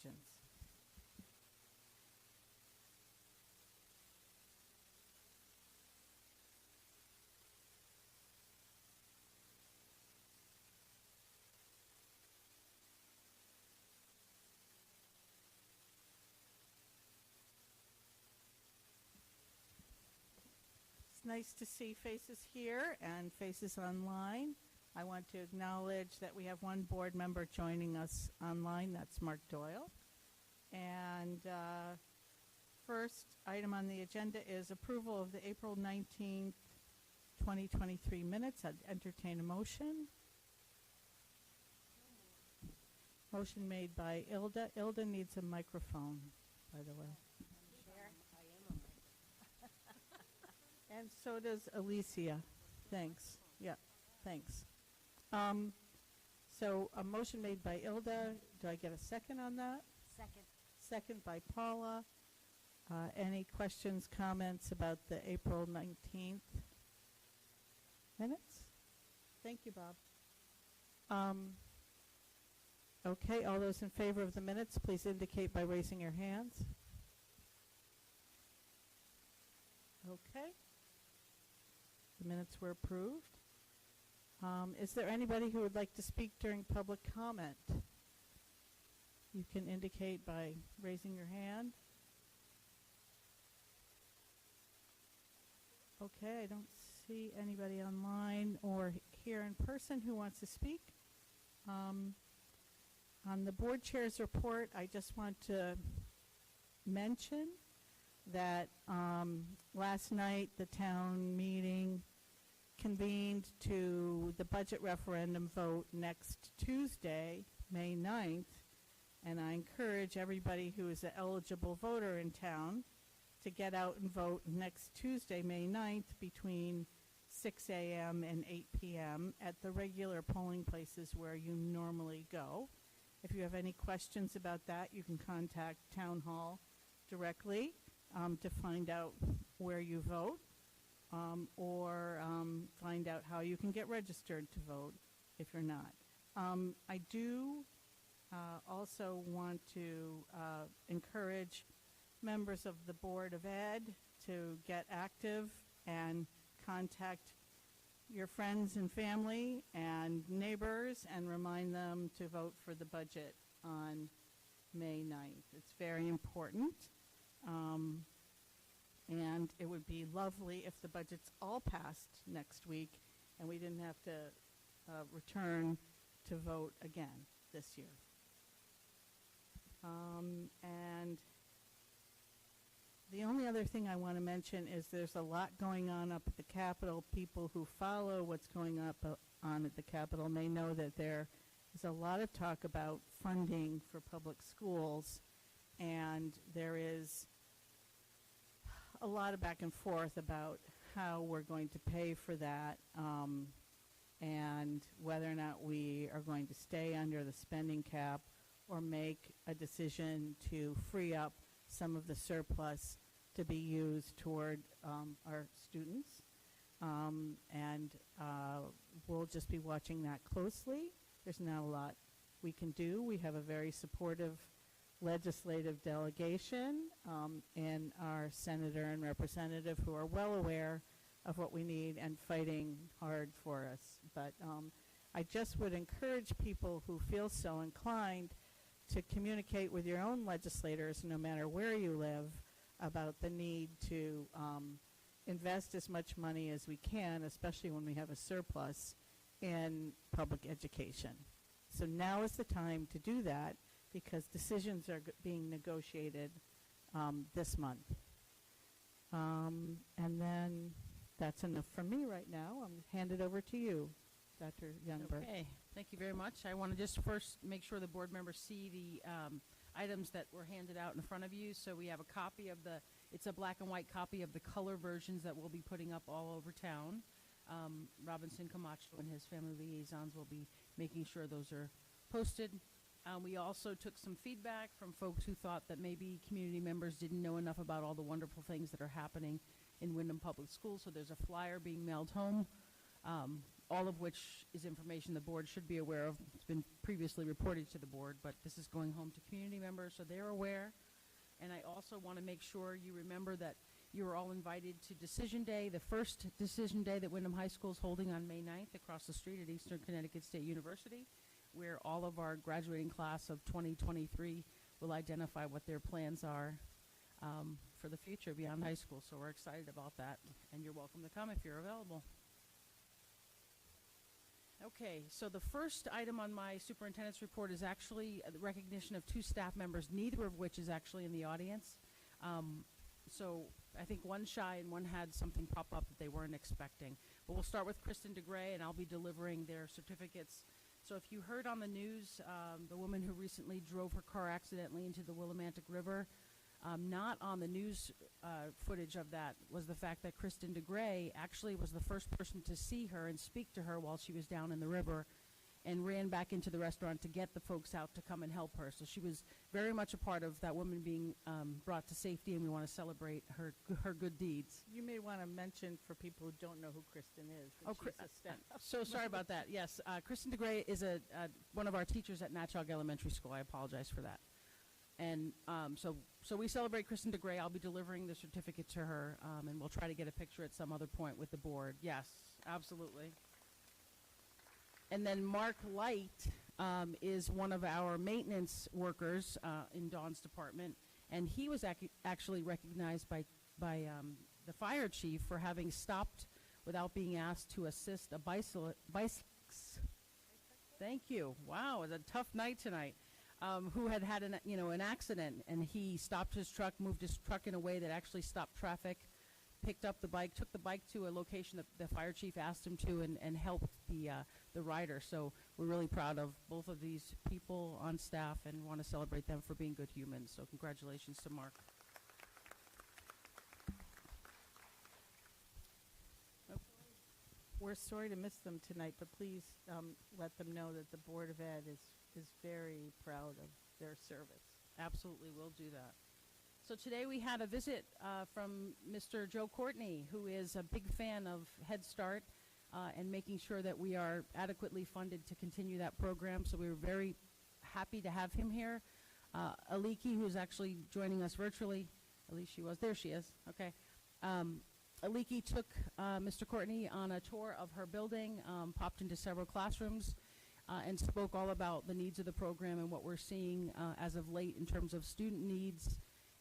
decisions. It's nice to see faces here and faces online. I want to acknowledge that we have one board member joining us online. That's Mark Doyle. And first item on the agenda is approval of the April 19th, 2023 minutes. I'd entertain a motion. Motion made by Ilda. Ilda needs a microphone, by the way. And so does Alicia. Thanks. Yeah, thanks. So a motion made by Ilda. Do I get a second on that? Second. Second by Paula. Any questions, comments about the April 19th minutes? Thank you, Bob. Okay, all those in favor of the minutes, please indicate by raising your hands. Okay. The minutes were approved. Is there anybody who would like to speak during public comment? You can indicate by raising your hand. Okay, I don't see anybody online or here in person who wants to speak. On the board chair's report, I just want to mention that last night the town meeting convened to the budget referendum vote next Tuesday, May 9th, and I encourage everybody who is an eligible voter in town to get out and vote next Tuesday, May 9th, between 6 a.m. and 8 p.m. at the regular polling places where you normally go. If you have any questions about that, you can contact Town Hall directly to find out where you vote. Or find out how you can get registered to vote if you're not. I do also want to encourage members of the Board of Ed to get active and contact your friends and family and neighbors and remind them to vote for the budget on May 9th. It's very important. And it would be lovely if the budget's all passed next week and we didn't have to return to vote again this year. And the only other thing I want to mention is there's a lot going on up at the Capitol. People who follow what's going on at the Capitol may know that there is a lot of talk about funding for public schools, and there is a lot of back and forth about how we're going to pay for that, and whether or not we are going to stay under the spending cap or make a decision to free up some of the surplus to be used toward our students. And we'll just be watching that closely. There's not a lot we can do. We have a very supportive legislative delegation and our senator and representative who are well aware of what we need and fighting hard for us. But I just would encourage people who feel so inclined to communicate with your own legislators, no matter where you live, about the need to invest as much money as we can, especially when we have a surplus, in public education. So now is the time to do that, because decisions are being negotiated this month. And then that's enough from me right now. I'm hand it over to you, Dr. Youngberg. Okay, thank you very much. I want to just first make sure the board members see the items that were handed out in front of you. So we have a copy of it's a black and white copy of the color versions that we'll be putting up all over town. Robinson Camacho and his family liaisons will be making sure those are posted. We also took some feedback from folks who thought that maybe community members didn't know enough about all the wonderful things that are happening in Windham Public Schools. So there's a flyer being mailed home all of which is information the board should be aware of. It's been previously reported to the board, but this is going home to community members, so they're aware. And I also want to make sure you remember that you are all invited to Decision Day, the first Decision Day that Windham High School is holding on May 9th across the street at Eastern Connecticut State University, where all of our graduating class of 2023 will identify what their plans are for the future beyond high school. So we're excited about that, and you're welcome to come if you're available. Okay, so the first item on my superintendent's report is actually the recognition of 2 staff members, neither of which is actually in the audience. So I think one shy and one had something pop up that they weren't expecting. But we'll start with Kristen DeGray, and I'll be delivering their certificates. So if you heard on the news, the woman who recently drove her car accidentally into the Willimantic River, not on the news footage of that was the fact that Kristen DeGray actually was the first person to see her and speak to her while she was down in the river, and ran back into the restaurant to get the folks out to come and help her. So she was very much a part of that woman being brought to safety, and we want to celebrate her good deeds. You may want to mention for people who don't know who Kristen is. Oh, she's a staff. so sorry about that. Yes, Kristen DeGray is one of our teachers at Natchog Elementary School. I apologize for that. And so we celebrate Kristen DeGray. I'll be delivering the certificate to her, and we'll try to get a picture at some other point with the board. Yes, absolutely. And then Mark Light is one of our maintenance workers in Dawn's department, and he was actually recognized by the fire chief for having stopped without being asked to assist a bicycle. Thank you. Wow, it was a tough night tonight. Who had an accident, and he stopped his truck, moved his truck in a way that actually stopped traffic, picked up the bike, took the bike to a location that the fire chief asked him to, and helped the rider. So we're really proud of both of these people on staff and want to celebrate them for being good humans. So congratulations to Mark. We're sorry to miss them tonight, but please let them know that the Board of Ed is very proud of their service. Absolutely, we'll do that. So today we had a visit from Mr. Joe Courtney, who is a big fan of Head Start and making sure that we are adequately funded to continue that program. So we were very happy to have him here. Aliki, who's actually joining us virtually, at least she was, there she is, okay. Aliki took Mr. Courtney on a tour of her building, popped into several classrooms, and spoke all about the needs of the program and what we're seeing as of late in terms of student needs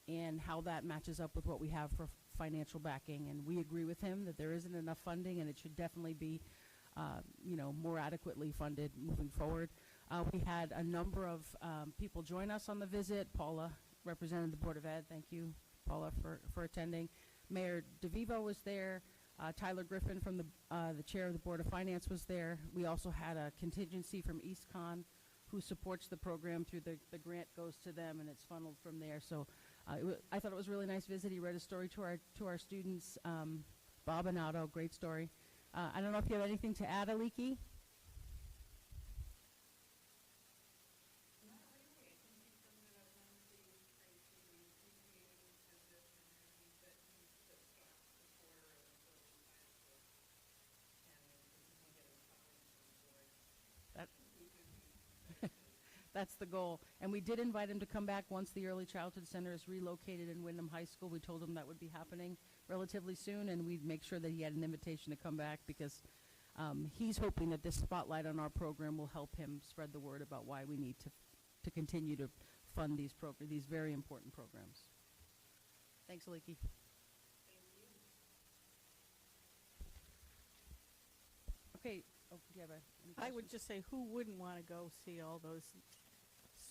and how that matches up with what we have for financial backing. And we agree with him that there isn't enough funding, and it should definitely be more adequately funded moving forward. We had a number of people join us on the visit. Paula represented the Board of Ed. Thank you, Paula, for attending. Mayor DeVivo was there. Tyler Griffin from the chair of the Board of Finance was there. We also had a contingency from EastCon who supports the program through the grant goes to them, and it's funneled from there. So I thought it was a really nice visit. He read a story to our students. Bob and Otto, great story. I don't know if you have anything to add, Aliki? That's the goal. And we did invite him to come back once the Early Childhood Center is relocated in Windham High School. We told him that would be happening relatively soon, and we'd make sure that he had an invitation to come back because he's hoping that this spotlight on our program will help him spread the word about why we need to continue to fund these very important programs. Thanks, Aliki. Okay. Oh, do you have any I would questions? just say, who wouldn't want to go see all those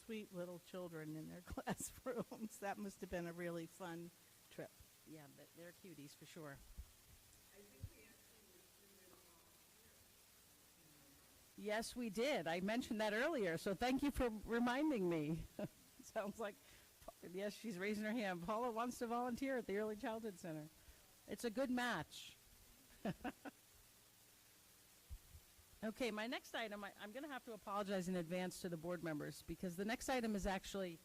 sweet little children in their classrooms? That must have been a really fun trip. Yeah, they're cuties for sure. Yes, we did. I mentioned that earlier, so thank you for reminding me. Sounds like, yes, she's raising her hand. Paula wants to volunteer at the Early Childhood Center. It's a good match. Okay, my next item, I'm going to have to apologize in advance to the board members because the next item is actually,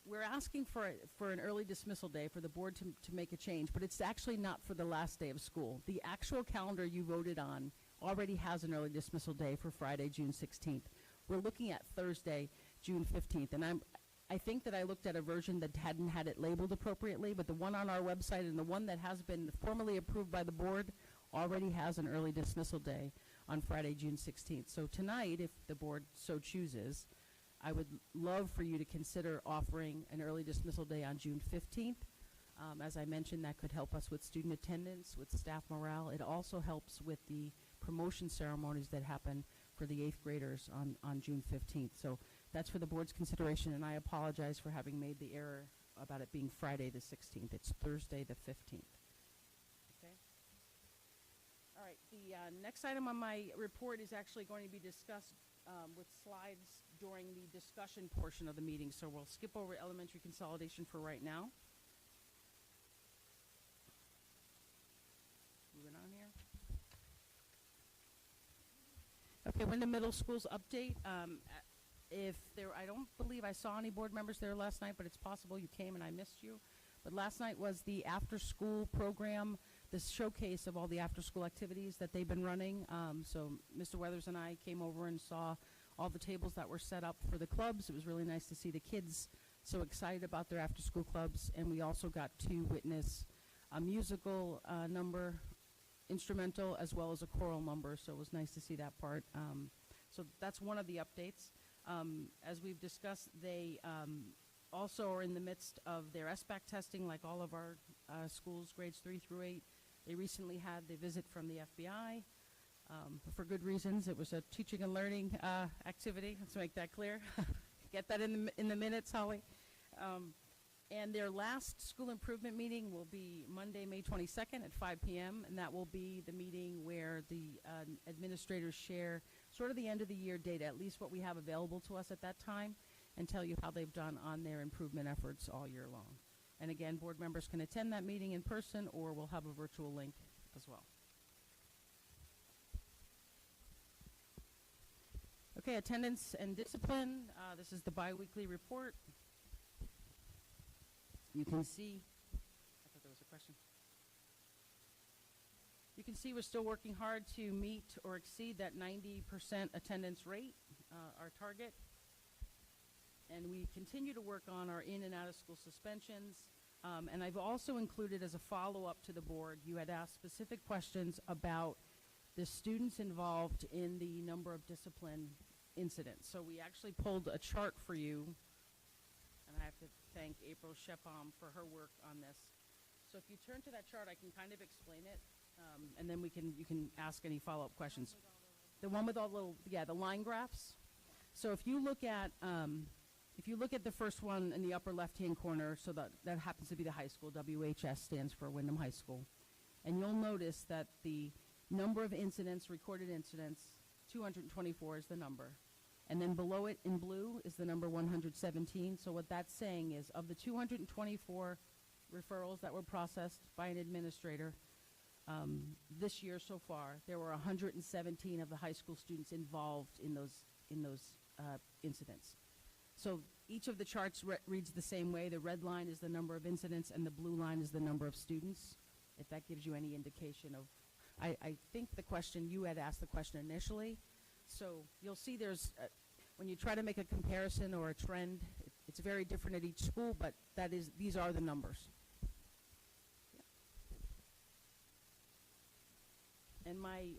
we're asking for an early dismissal day for the board to make a change, but it's actually not for the last day of school. The actual calendar you voted on already has an early dismissal day for Friday, June 16th. We're looking at Thursday, June 15th, and I think that I looked at a version that hadn't had it labeled appropriately, but the one on our website and the one that has been formally approved by the board already has an early dismissal day on Friday, June 16th. So tonight, if the board so chooses, I would love for you to consider offering an early dismissal day on June 15th. As I mentioned, that could help us with student attendance, with staff morale. It also helps with the promotion ceremonies that happen for the 8th graders on June 15th. So that's for the board's consideration, and I apologize for having made the error about it being Friday the 16th. It's Thursday the 15th. Okay? All right, the next item on my report is actually going to be discussed with slides during the discussion portion of the meeting, so we'll skip over elementary consolidation for right now. Moving on here. Okay, Windham Middle School's update. I don't believe I saw any board members there last night, but it's possible you came and I missed you. But last night was the after-school program, this showcase of all the after-school activities that they've been running. So Mr. Weathers and I came over and saw all the tables that were set up for the clubs. It was really nice to see the kids so excited about their after-school clubs. And we also got to witness a musical number, instrumental, as well as a choral number. So it was nice to see that part. So that's one of the updates. As we've discussed, they also are in the midst of their SBAC testing, like all of our schools, grades 3 through 8. They recently had the visit from the FBI for good reasons. It was a teaching and learning activity. Let's make that clear. Get that in the minutes, Holly. And their last school improvement meeting will be Monday, May 22nd at 5 p.m., and that will be the meeting where the administrators share sort of the end of the year data, at least what we have available to us at that time, and tell you how they've done on their improvement efforts all year long. And again, board members can attend that meeting in person, or we'll have a virtual link as well. Okay, attendance and discipline. This is the biweekly report. You can see, I thought there was a question. You can see we're still working hard to meet or exceed that 90% attendance rate, our target. And we continue to work on our in and out of school suspensions. And I've also included as a follow-up to the board, you had asked specific questions about the students involved in the number of discipline incidents. So we actually pulled a chart for you, and I have to thank April Shepom for her work on this. So if you turn to that chart, I can kind of explain it, and then you can ask any follow-up questions. The one with all the little, the line graphs. So if you look at the first one in the upper left-hand corner, so that happens to be the high school. WHS stands for Windham High School, and you'll notice that the number of incidents, recorded incidents, 224 is the number. And then below it in blue is the number 117. So what that's saying is of the 224 referrals that were processed by an administrator this year so far, there were 117 of the high school students involved in those incidents. So each of the charts reads the same way. The red line is the number of incidents, and the blue line is the number of students, if that gives you any indication of, I think the question, you had asked the question initially. So you'll see there's, when you try to make a comparison or a trend, it's very different at each school, but these are the numbers. Yeah. And my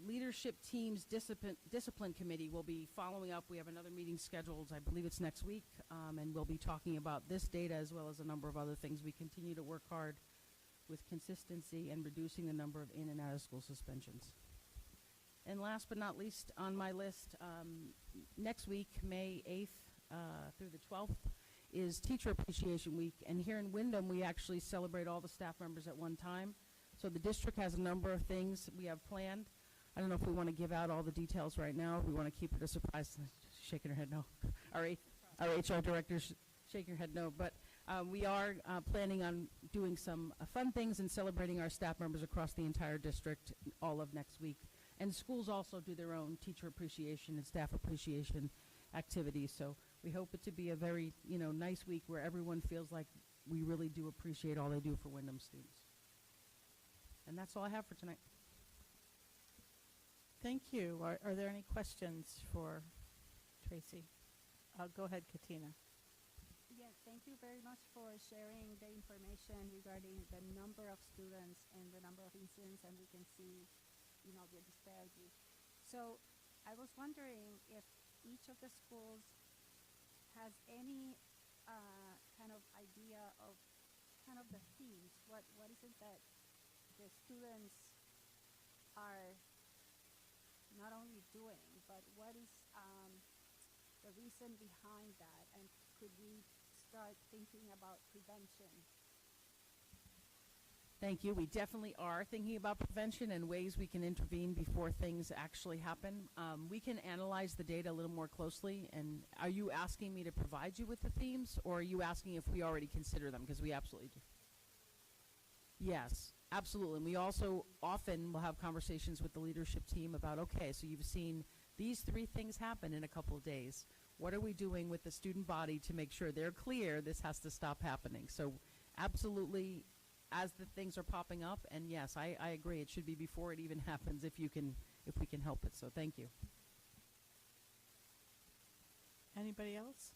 leadership team's discipline committee will be following up. We have another meeting scheduled, I believe it's next week, and we'll be talking about this data as well as a number of other things. We continue to work hard with consistency and reducing the number of in and out of school suspensions. And last but not least on my list, next week, May 8th through the 12th, is Teacher Appreciation Week. And here in Windham, we actually celebrate all the staff members at one time. So the district has a number of things we have planned. I don't know if we want to give out all the details right now. We want to keep it a surprise. Shaking her head no. Our HR director's shaking her head no. But we are planning on doing some fun things and celebrating our staff members across the entire district all of next week. And schools also do their own teacher appreciation and staff appreciation activities. So we hope it to be a very, nice week where everyone feels like we really do appreciate all they do for Windham students. And that's all I have for tonight. Thank you. Are there any questions for Tracy? Go ahead, Katina. Yes, thank you very much for sharing the information regarding the number of students and the number of incidents, and we can see, the disparity. So I was wondering if each of the schools has any kind of idea of kind of the themes. What is it that the students are not only doing, but what is the reason behind that, and could we start thinking about prevention? Thank you. We definitely are thinking about prevention and ways we can intervene before things actually happen. We can analyze the data a little more closely. And are you asking me to provide you with the themes, or are you asking if we already consider them? Because we absolutely do. Yes, absolutely. And we also often will have conversations with the leadership team about, okay, so you've seen these 3 things happen in a couple of days. What are we doing with the student body to make sure they're clear this has to stop happening? So absolutely, as the things are popping up, and yes, I agree, it should be before it even happens if we can help it. So thank you. Anybody else?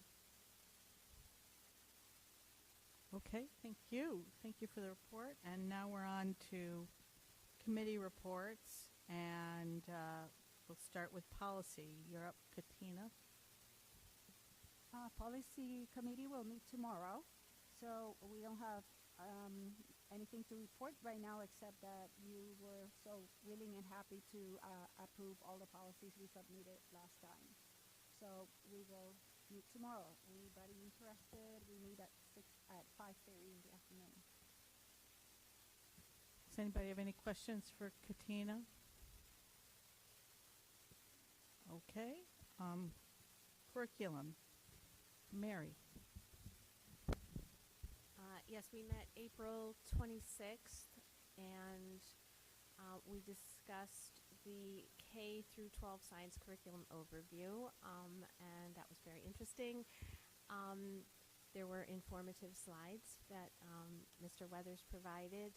Okay, thank you. Thank you for the report. And now we're on to committee reports, and we'll start with policy. You're up, Katina. Policy committee will meet tomorrow, so we don't have anything to report right now except that you were so willing and happy to approve all the policies we submitted last time. So we will meet tomorrow. Anybody interested? We meet at 5:30 in the afternoon. Does anybody have any questions for Katina? Okay. Curriculum. Mary. Yes, we met April 26th, and we discussed the K through 12 science curriculum overview, and that was very interesting. There were informative slides that Mr. Weathers provided.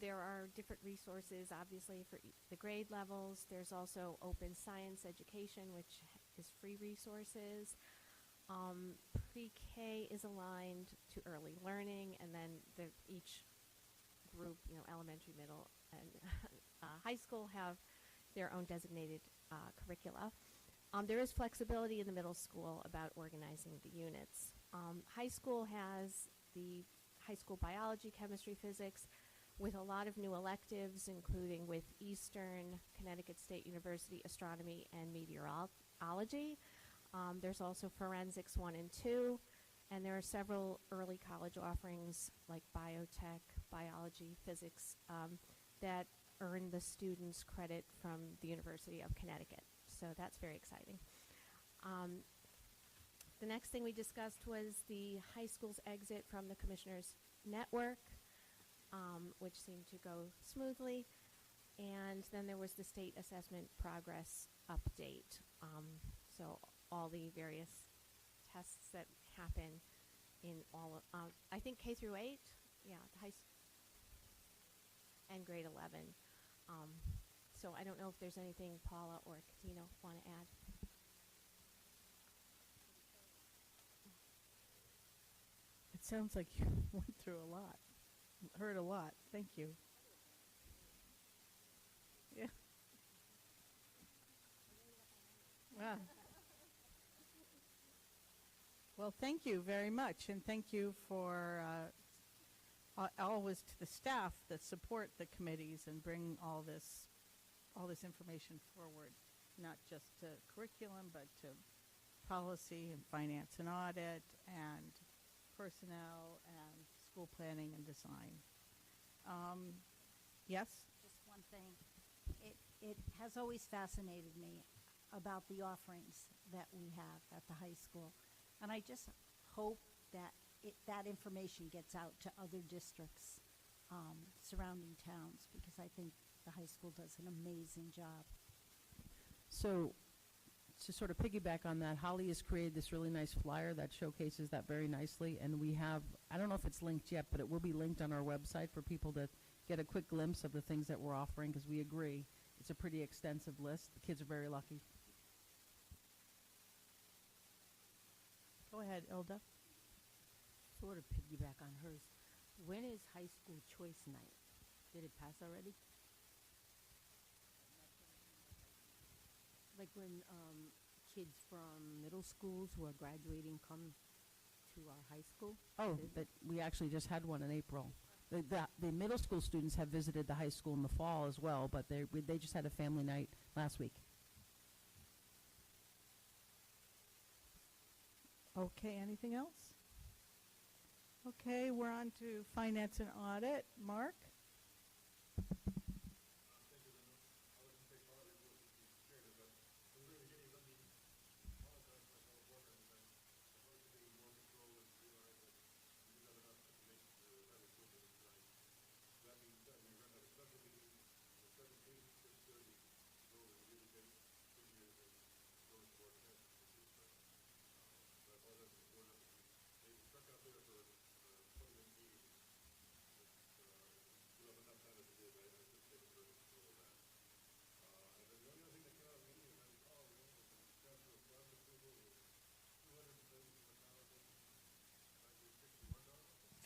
There are different resources, obviously, for the grade levels. There's also open science education, which is free resources. Pre-K is aligned to early learning, and then each group, elementary, middle, and high school have their own designated curricula. There is flexibility in the middle school about organizing the units. High school has the high school biology, chemistry, physics, with a lot of new electives, including with Eastern, Connecticut State University, astronomy, and meteorology. There's also forensics 1 and 2, and there are several early college offerings like biotech, biology, physics that earn the students credit from the University of Connecticut. So that's very exciting. The next thing we discussed was the high school's exit from the Commissioners Network, which seemed to go smoothly. And then there was the state assessment progress update. So all the various tests that happen in all of, I think K through 8, yeah, the and grade 11. So I don't know if there's anything Paula or Katina want to add. It sounds like you went through a lot, heard a lot. Thank you. Yeah. Wow. Well, thank you very much, and thank you for always to the staff that support the committees and bring all this information forward, not just to curriculum, but to policy and finance and audit and personnel and school planning and design. Yes? Just one thing. It has always fascinated me about the offerings that we have at the high school. And I just hope that that information gets out to other districts surrounding towns, because I think the high school does an amazing job. So to sort of piggyback on that, Holly has created this really nice flyer that showcases that very nicely. And we have, I don't know if it's linked yet, but it will be linked on our website for people to get a quick glimpse of the things that we're offering, because we agree it's a pretty extensive list. The kids are very lucky. Go ahead, Ilda. Sort of piggyback on hers. When is high school choice night? Did it pass already? Like when kids from middle schools who are graduating come to our high school? Oh, Is- but we actually just had one in April. The middle school students have visited the high school in the fall as well, but they just had a family night last week. Okay, anything else? Okay, we're on to finance and audit. Mark?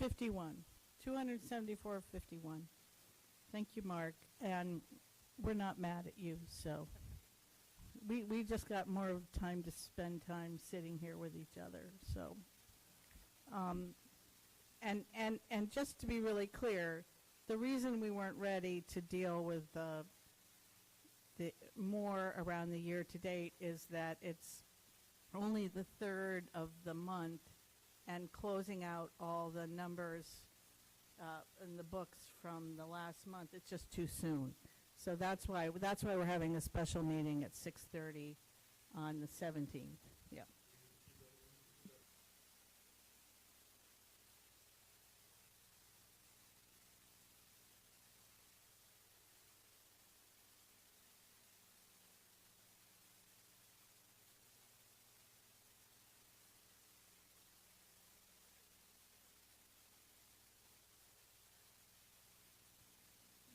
$51. $274.51. Thank you, Mark. And we're not mad at you, so we just got more time to spend time sitting here with each other. So, and just to be really clear, the reason we weren't ready to deal with the more around the year to date is that it's only the third of the month, and closing out all the numbers in the books from the last month, it's just too soon. So that's why we're having a special meeting at 6:30 on the 17th. Yep.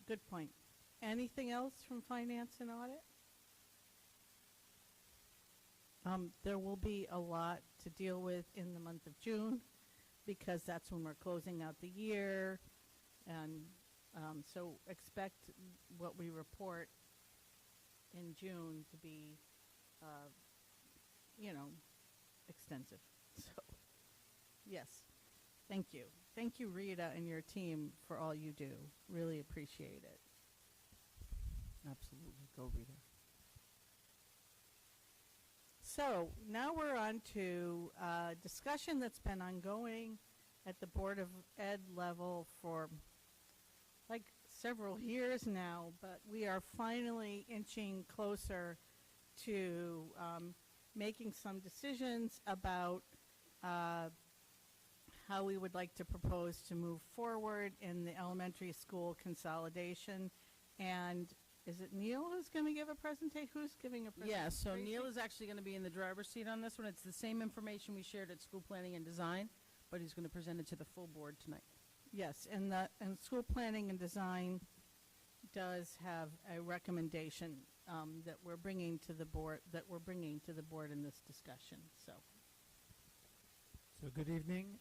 Good point. Anything else from finance and audit? There will be a lot to deal with in the month of June because that's when we're closing out the year. And so expect what we report in June to be, extensive. So, yes. Thank you. Thank you, Rita, and your team for all you do. Really appreciate it. Absolutely. Go, Rita. So now we're on to discussion that's been ongoing at the Board of Ed level for like several years now, but we are finally inching closer to making some decisions about how we would like to propose to move forward in the elementary school consolidation. And is it Neil who's going to give a presentation? Who's giving a presentation? Yeah, so Tracy? Neil is actually going to be in the driver's seat on this one. It's the same information we shared at school planning and design, but he's going to present it to the full board tonight. Yes, and school planning and design does have a recommendation that we're bringing to the board in this discussion. So good evening.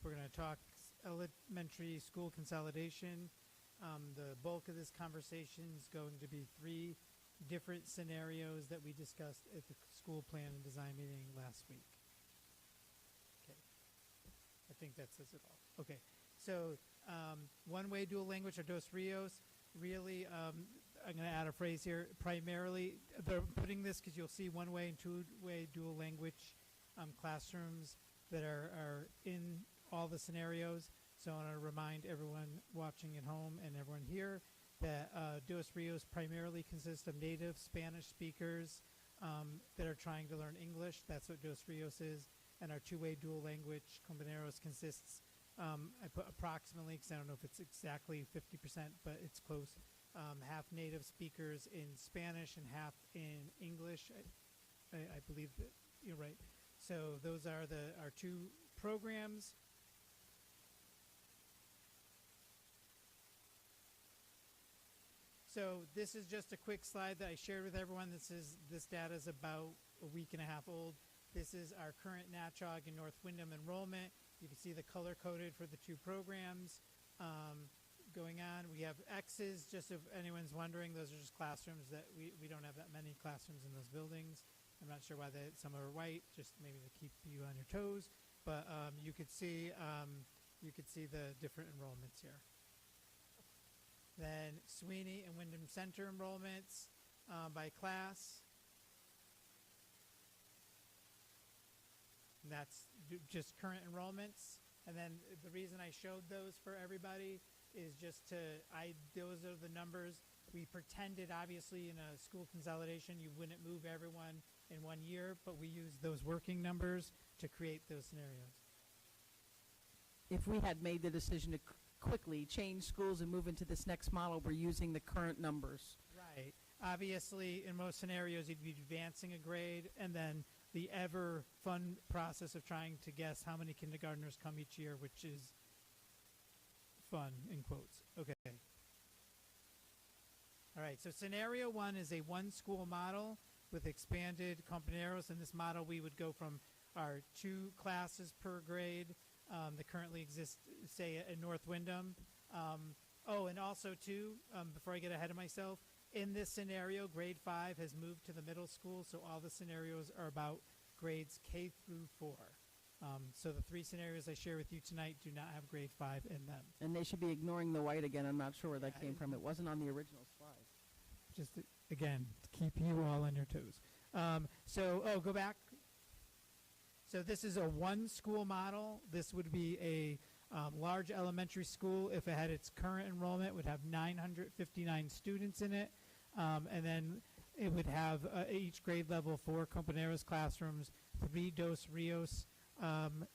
We're going to talk elementary school consolidation. The bulk of this conversation is going to be 3 different scenarios that we discussed at the school plan and design meeting last week. Okay. I think that says it all. Okay. So one-way dual language or Dos Rios. Really, I'm going to add a phrase here. Primarily, they're putting this because you'll see one-way and two-way dual language classrooms that are in all the scenarios. So I want to remind everyone watching at home and everyone here that Dos Rios primarily consists of native Spanish speakers that are trying to learn English. That's what Dos Rios is. And our two-way dual language, Compañeros, consists, I put approximately, because I don't know if it's exactly 50%, but it's close, half native speakers in Spanish and half in English. I believe that you're right. So those are our 2 programs. So this is just a quick slide that I shared with everyone. This data is about a week and a half old. This is our current Natchog and North Windham enrollment. You can see the color coded for the two programs going on. We have X's, just if anyone's wondering, those are just classrooms that we don't have that many classrooms in those buildings. I'm not sure why some are white, just maybe to keep you on your toes. But you could see the different enrollments here. Then Sweeney and Windham Center enrollments by class. And that's just current enrollments. And then the reason I showed those for everybody is just those are the numbers. We pretended, obviously, in a school consolidation, you wouldn't move everyone in 1 year, but we used those working numbers to create those scenarios. If we had made the decision to quickly change schools and move into this next model, we're using the current numbers. Right. Obviously, in most scenarios, you'd be advancing a grade, and then the ever fun process of trying to guess how many kindergartners come each year, which is fun, in quotes. Okay. All right, so scenario one is a one-school model with expanded compañeros. In this model, we would go from our 2 classes per grade that currently exist, say, at North Windham. And also, too, before I get ahead of myself, in this scenario, grade 5 has moved to the middle school, so all the scenarios are about grades K through 4. So the 3 scenarios I share with you tonight do not have grade 5 in them. And they should be ignoring the white again. I'm not sure where that came from. It wasn't on the original slide. Just, again, to keep you all on your toes. Go back. So this is a one-school model. This would be a large elementary school. If it had its current enrollment, would have 959 students in it. And then it would have each grade level 4 compañeros classrooms, 3 Dos Rios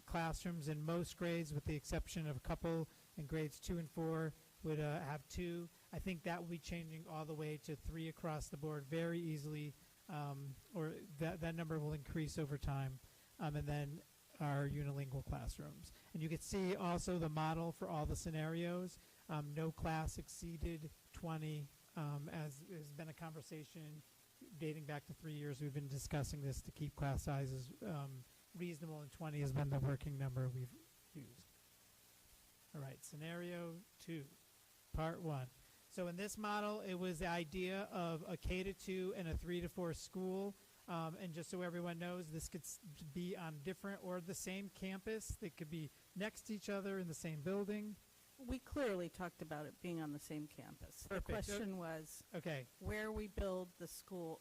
classrooms in most grades, with the exception of a couple in grades 2 and 4 would have 2. I think that will be changing all the way to 3 across the board very easily, or that number will increase over time. And then our unilingual classrooms. And you can see also the model for all the scenarios. No class exceeded 20, as has been a conversation dating back to 3 years. We've been discussing this to keep class sizes reasonable, and 20 has been the working number we've used. All right, scenario 2, part 1. So in this model, it was the idea of a K-2 and a 3-4 school. And just so everyone knows, this could be on different or the same campus. They could be next to each other in the same building. We clearly talked about it being on the same campus. Perfect. The question was where we build the school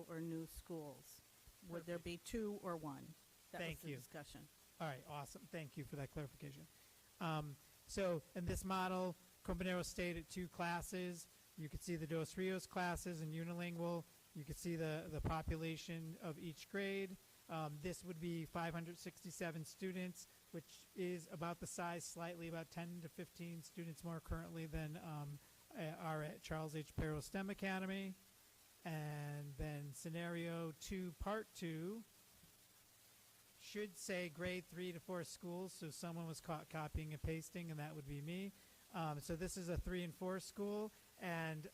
or new schools. Would there be 2 or 1? That Thank was the you. discussion. All right, awesome. Thank you for that clarification. So in this model, compañeros stayed at 2 classes. You could see the Dos Rios classes and unilingual. You can see the population of each grade. This would be 567 students, which is about the size, slightly about 10 to 15 students more currently than are at Charles H. Perro STEM Academy. And then scenario 2, part 2, should say grade 3-4 schools, so someone was caught copying and pasting, and that would be me. So this is a 3 and 4 school, and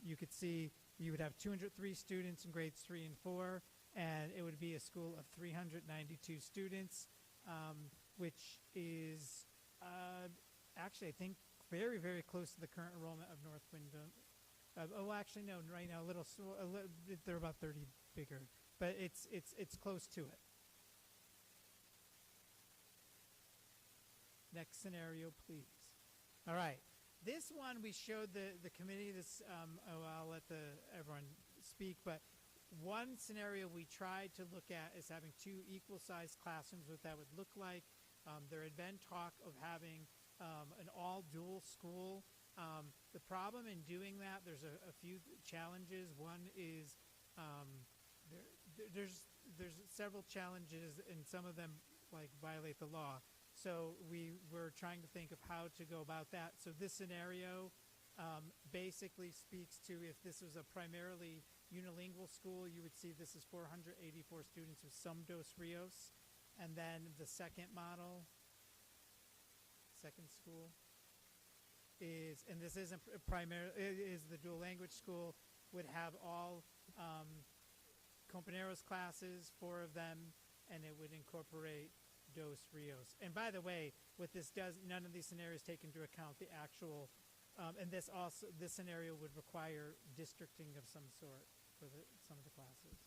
you could see you would have 203 students in grades 3 and 4, and it would be a school of 392 students, which is actually, I think, very, very close to the current enrollment of North Windham. Actually, no, right now, they're about 30 bigger, but it's close to it. Next scenario, please. All right. This one we showed the committee. I'll let everyone speak, but one scenario we tried to look at is having 2 equal-sized classrooms, what that would look like. There had been talk of having an all-dual school. The problem in doing that, there's a few challenges. One is there's several challenges, and some of them violate the law. So we were trying to think of how to go about that. So this scenario basically speaks to, if this was a primarily unilingual school, you would see this is 484 students with some Dos Rios. And then the second model, second school, is, and this isn't primary, is the dual language school would have all Compañeros classes, 4 of them, and it would incorporate Dos Rios. And by the way, what this does, none of these scenarios take into account the actual, and this scenario would require districting of some sort for some of the classes.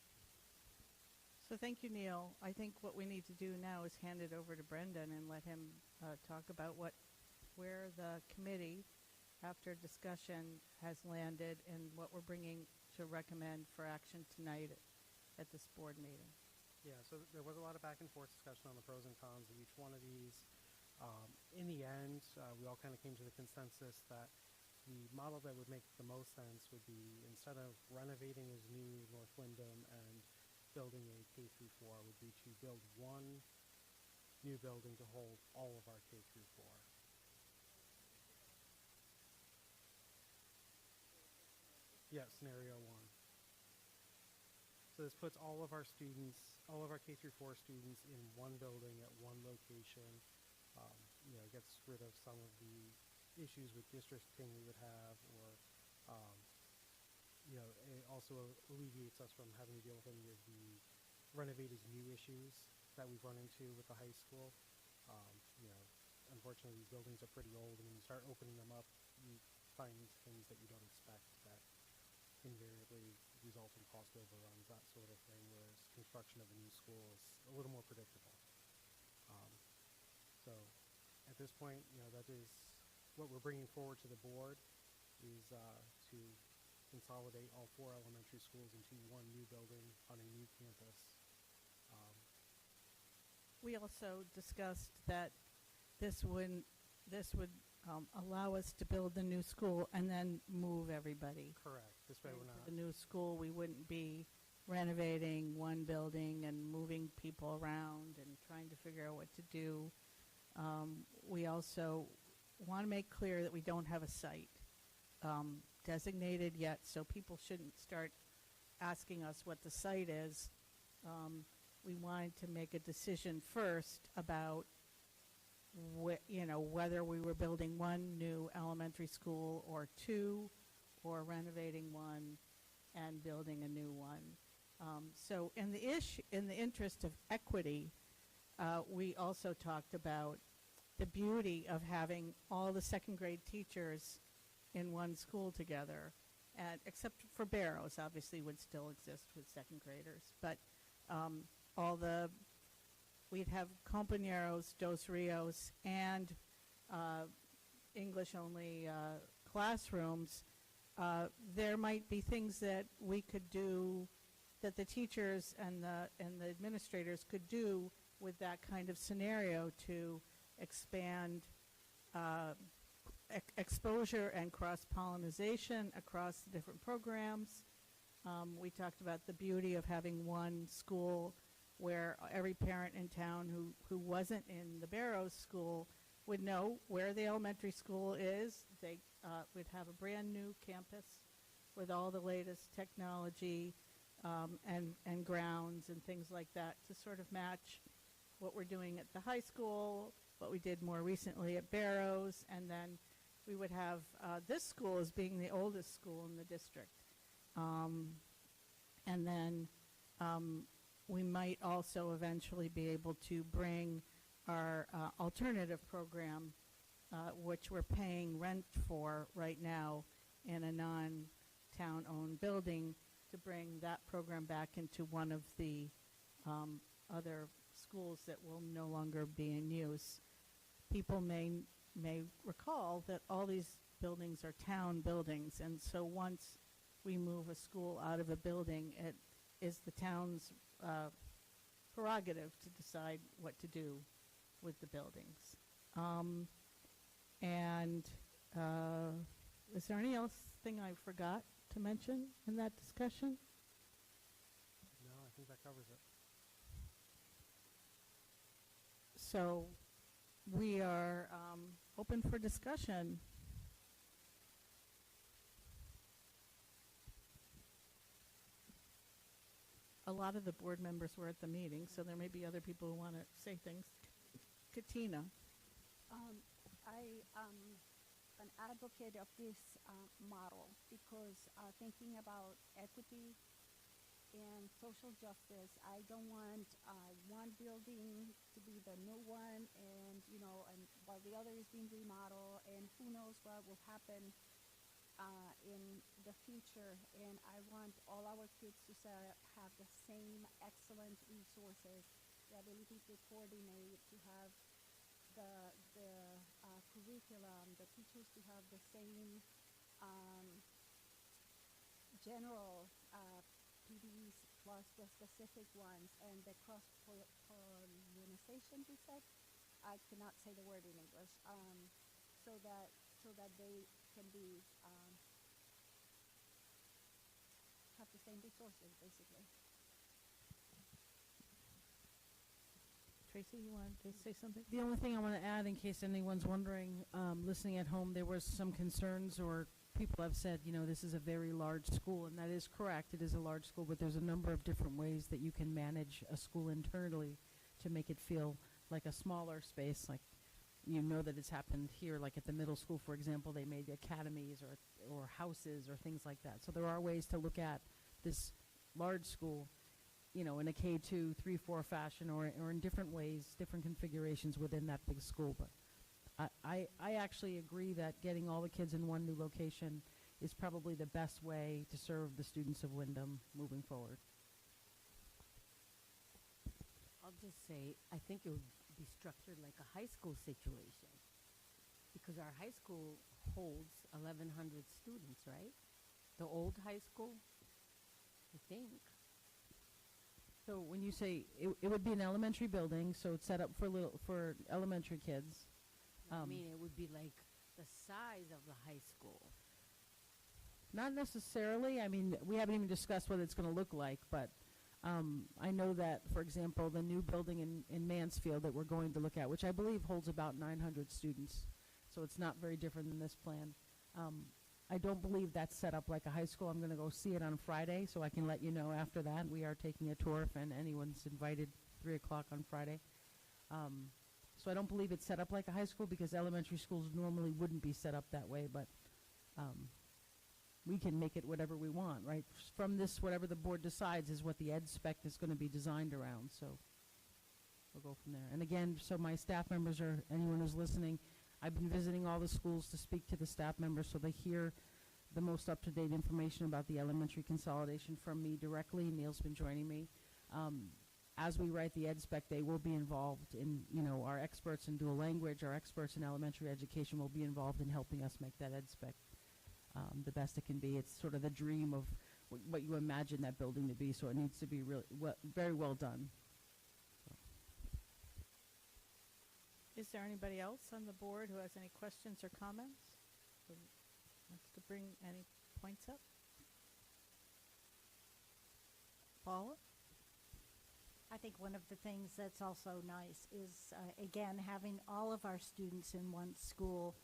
So thank you, Neil. I think what we need to do now is hand it over to Brendan and let him talk about where the committee, after discussion, has landed and what we're bringing to recommend for action tonight at this board meeting. Yeah, so there was a lot of back and forth discussion on the pros and cons of each one of these. In the end, we all kind of came to the consensus that the model that would make the most sense would be, instead of renovating as new North Windham and building a K through 4, would be to build one new building to hold all of our K through 4. Yeah, scenario 1. So this puts all of our students, all of our K through 4 students in one building at one location. Gets rid of some of the issues with districting we would have, or it also alleviates us from having to deal with any of the renovate as new issues that we've run into with the high school. Unfortunately, these buildings are pretty old, and when you start opening them up, you find things that you don't expect that invariably result in cost overruns, that sort of thing, whereas construction of a new school is a little more predictable. So at this point, that is what we're bringing forward to the board, is to consolidate all 4 elementary schools into one new building on a new campus. We also discussed that this would allow us to build the new school and then move everybody. Correct. This way we're not. The new school, we wouldn't be renovating one building and moving people around and trying to figure out what to do. We also want to make clear that we don't have a site designated yet, so people shouldn't start asking us what the site is. We wanted to make a decision first about whether we were building one new elementary school or 2, or renovating one and building a new one. So in the interest of equity, we also talked about the beauty of having all the second grade teachers in one school together, and except for Barrows, obviously would still exist with second graders, but we'd have Compañeros, Dos Rios, and English only classrooms. There might be things that we could do, that the teachers and the administrators could do with that kind of scenario to expand exposure and cross-pollination across the different programs. We talked about the beauty of having one school where every parent in town who wasn't in the Barrows school would know where the elementary school is. They would have a brand new campus with all the latest technology and grounds and things like that to sort of match what we're doing at the high school, what we did more recently at Barrows, and then we would have this school as being the oldest school in the district. And then we might also eventually be able to bring our alternative program, which we're paying rent for right now in a non-town-owned building, to bring that program back into one of the other schools that will no longer be in use. People may recall that all these buildings are town buildings, and so once we move a school out of a building, it is the town's prerogative to decide what to do with the buildings. Is there any else thing I forgot to mention in that discussion? No, I think that covers it. So we are open for discussion. A lot of the board members were at the meeting, so there may be other people who want to say things. Katina. an advocate of this model because thinking about equity and social justice, I don't want one building to be the new one, and and while the other is being remodeled, and who knows what will happen in the future. And I want all our kids to have the same excellent resources, the ability to coordinate, to have the curriculum, the teachers to have the same general PDs plus the specific ones, and the cross-pollination, we said. I cannot say the word in English. So that they can be have the same resources, basically. Tracy, you wanted to say something? The only thing I want to add, in case anyone's wondering, listening at home, there was some concerns, or people have said, this is a very large school, and that is correct. It is a large school, but there's a number of different ways that you can manage a school internally to make it feel like a smaller space. Like, that it's happened here, like at the middle school, for example, they made academies or houses or things like that. So there are ways to look at this large school, in a K2, 3, 4 fashion, or in different ways, different configurations within that big school. But I actually agree that getting all the kids in one new location is probably the best way to serve the students of Windham moving forward. I'll just say, I think it would be structured like a high school situation, because our high school holds 1,100 students, right? The old high school, I think. So when you say it would be an elementary building, so it's set up for elementary kids. I mean, it would be like the size of the high school. Not necessarily. I mean, we haven't even discussed what it's going to look like, but I know that, for example, the new building in Mansfield that we're going to look at, which I believe holds about 900 students, so it's not very different than this plan. I don't believe that's set up like a high school. I'm going to go see it on Friday, so I can let you know after that. We are taking a tour, and anyone's invited 3 o'clock on Friday. So I don't believe it's set up like a high school, because elementary schools normally wouldn't be set up that way, but we can make it whatever we want, right? From this, whatever the board decides is what the ed spec is going to be designed around, so we'll go from there. And again, so my staff members, or anyone who's listening, I've been visiting all the schools to speak to the staff members so they hear the most up-to-date information about the elementary consolidation from me directly. Neil's been joining me. As we write the ed spec, they will be involved in, our experts in dual language, our experts in elementary education will be involved in helping us make that ed spec the best it can be. It's sort of the dream of what you imagine that building to be, so it needs to be really very well done. Is there anybody else on the board who has any questions or comments? Who wants to bring any points up? Paula? I think one of the things that's also nice is, again, having all of our students in one school.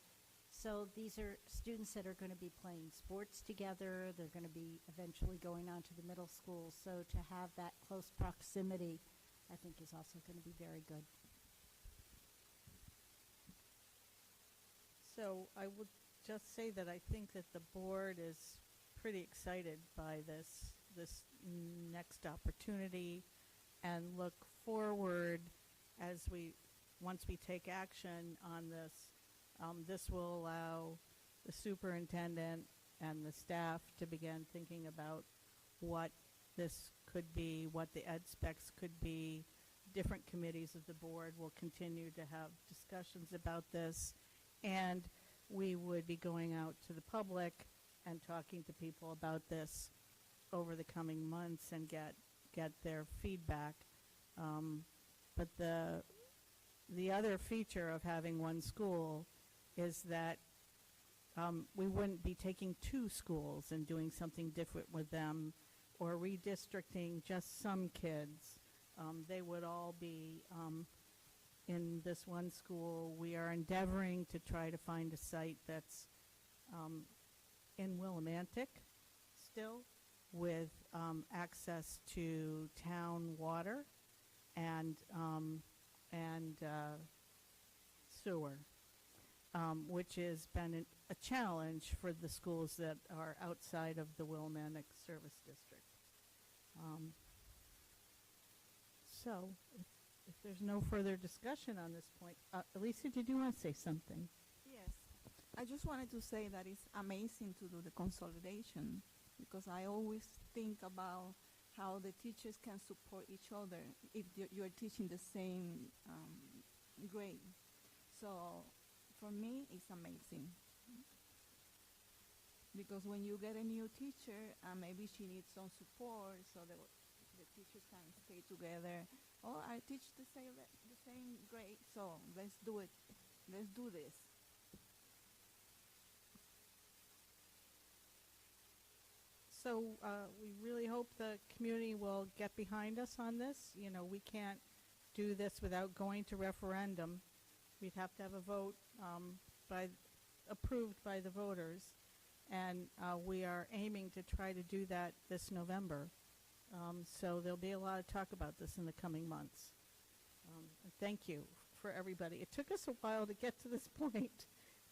So these are students that are going to be playing sports together. They're going to be eventually going on to the middle school. So to have that close proximity, I think, is also going to be very good. So I would just say that I think that the board is pretty excited by this next opportunity, and look forward as once we take action on this. This will allow the superintendent and the staff to begin thinking about what this could be, what the ed specs could be. Different committees of the board will continue to have discussions about this, and we would be going out to the public and talking to people about this over the coming months and get their feedback. But the other feature of having one school is that we wouldn't be taking two schools and doing something different with them, or redistricting just some kids. They would all be in this one school. We are endeavoring to try to find a site that's in Willimantic still, with access to town water and sewer. which has been a challenge for the schools that are outside of the Willimantic Service District. So, if there's no further discussion on this point, Alicia, did you want to say something? Yes. I just wanted to say that it's amazing to do the consolidation because I always think about how the teachers can support each other if you're teaching the same grade. So for me, it's amazing. Because when you get a new teacher, maybe she needs some support so the teachers can stay together. Oh, I teach the same grade, so let's do it. Let's do this. So we really hope the community will get behind us on this. You know, we can't do this without going to referendum. We'd have to have a vote approved by the voters. And we are aiming to try to do that this November. So there'll be a lot of talk about this in the coming months. Thank you for everybody. It took us a while to get to this point,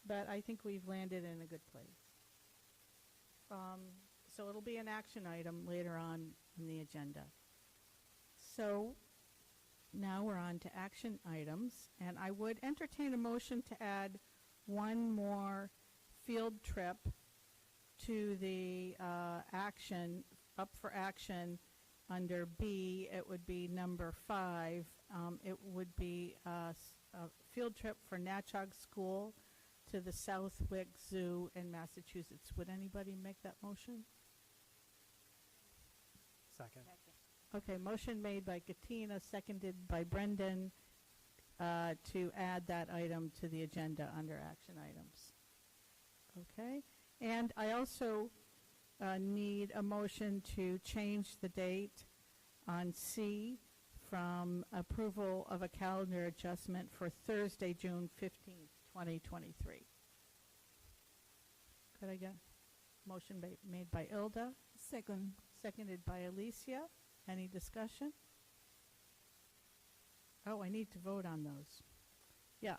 but I think we've landed in a good place. So it'll be an action item later on in the agenda. So now we're on to action items, and I would entertain a motion to add one more field trip to the action, up for action under B. It would be number 5. It would be a field trip for Natchog School to the Southwick Zoo in Massachusetts. Would anybody make that motion? Second. Okay, motion made by Katina, seconded by Brendan to add that item to the agenda under action items. Okay, and I also need a motion to change the date on C from approval of a calendar adjustment for Thursday, June 15th, 2023. Could I get motion made by Ilda? Second. Seconded by Alicia. Any discussion? Oh, I need to vote on those. Yeah.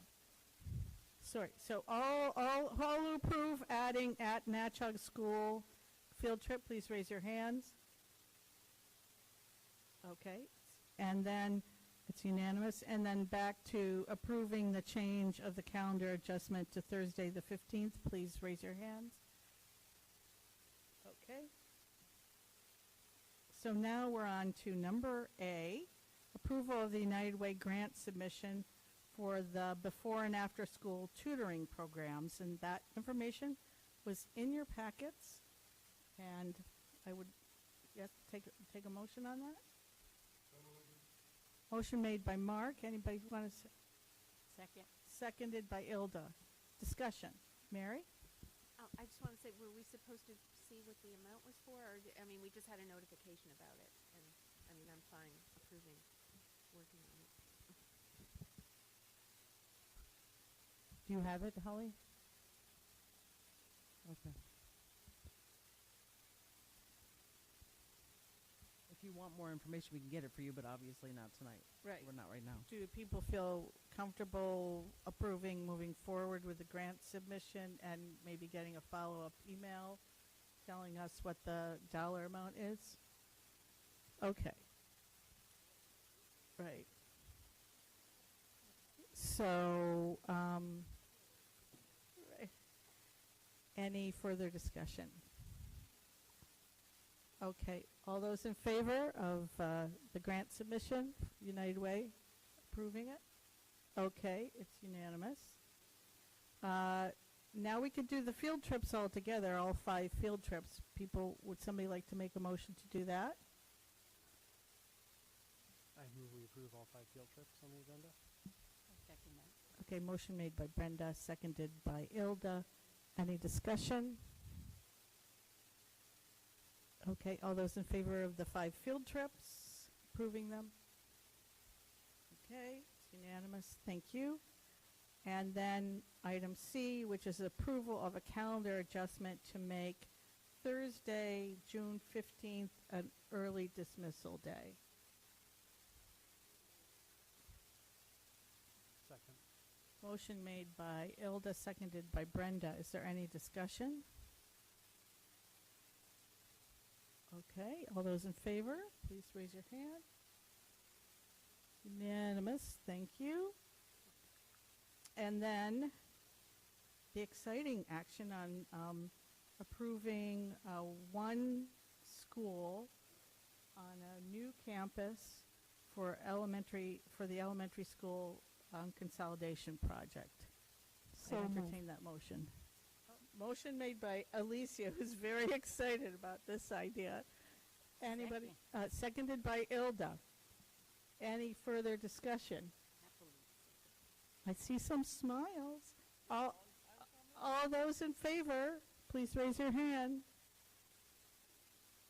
Sorry. So all who approve adding at Natchog School field trip, please raise your hands. Okay. And then it's unanimous. And then back to approving the change of the calendar adjustment to Thursday the 15th. Please raise your hands. Okay. So now we're on to number A, approval of the United Way grant submission for the before and after school tutoring programs. And that information was in your packets. And I would, yes, take a motion on that? Motion made by Mark. Anybody want to? Second. Seconded by Ilda. Discussion. Mary? I just want to say, were we supposed to see what the amount was for? Or I mean, we just had a notification about it. And, I mean, I'm fine approving, working on it. Do you have it, Holly? Okay. If you want more information, we can get it for you, but obviously not tonight. Right. We're not right now. Do people feel comfortable approving moving forward with the grant submission and maybe getting a follow-up email telling us what the dollar amount is? Okay. Right. So, any further discussion? Okay, all those in favor of the grant submission, United Way, approving it? Okay, it's unanimous. Now we could do the field trips all together, all 5 field trips. Would somebody like to make a motion to do that? I move we approve all 5 field trips on the agenda. Second that. Okay, motion made by Brenda, seconded by Ilda. Any discussion? Okay, all those in favor of the 5 field trips, approving them? Okay, it's unanimous. Thank you. And then item C, which is approval of a calendar adjustment to make Thursday, June 15th, an early dismissal day. Second. Motion made by Ilda, seconded by Brenda. Is there any discussion? Okay, all those in favor, please raise your hand. Unanimous, thank you. And then the exciting action on approving one school on a new campus for the elementary school consolidation project. So I moved. entertain that motion. Motion made by Alicia, who's very excited about this idea. Anybody? Seconded by Ilda. Any further discussion? I see some smiles. All those in favor, please raise your hand.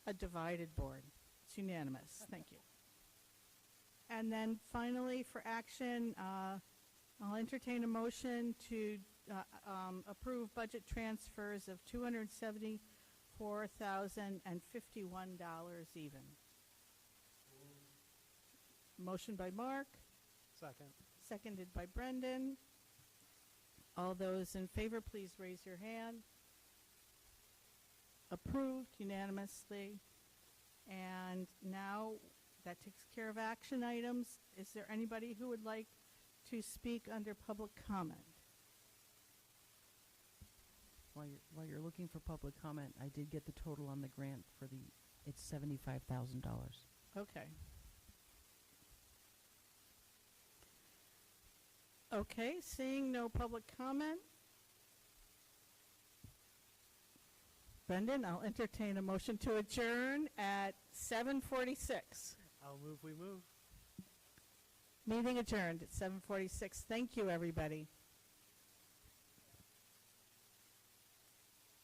A divided board. It's unanimous. Thank you. And then finally, for action, I'll entertain a motion to approve budget transfers of $274,051 even. Motion by Mark, Second. seconded by Brendan. All those in favor, please raise your hand. Approved unanimously. And now that takes care of action items. Is there anybody who would like to speak under public comment? While you're looking for public comment, I did get the total on the grant for it's $75,000. Okay. Okay, seeing no public comment. Brendan, I'll entertain a motion to adjourn at 7:46. I'll move, we move. Meeting adjourned at 7:46. Thank you, everybody.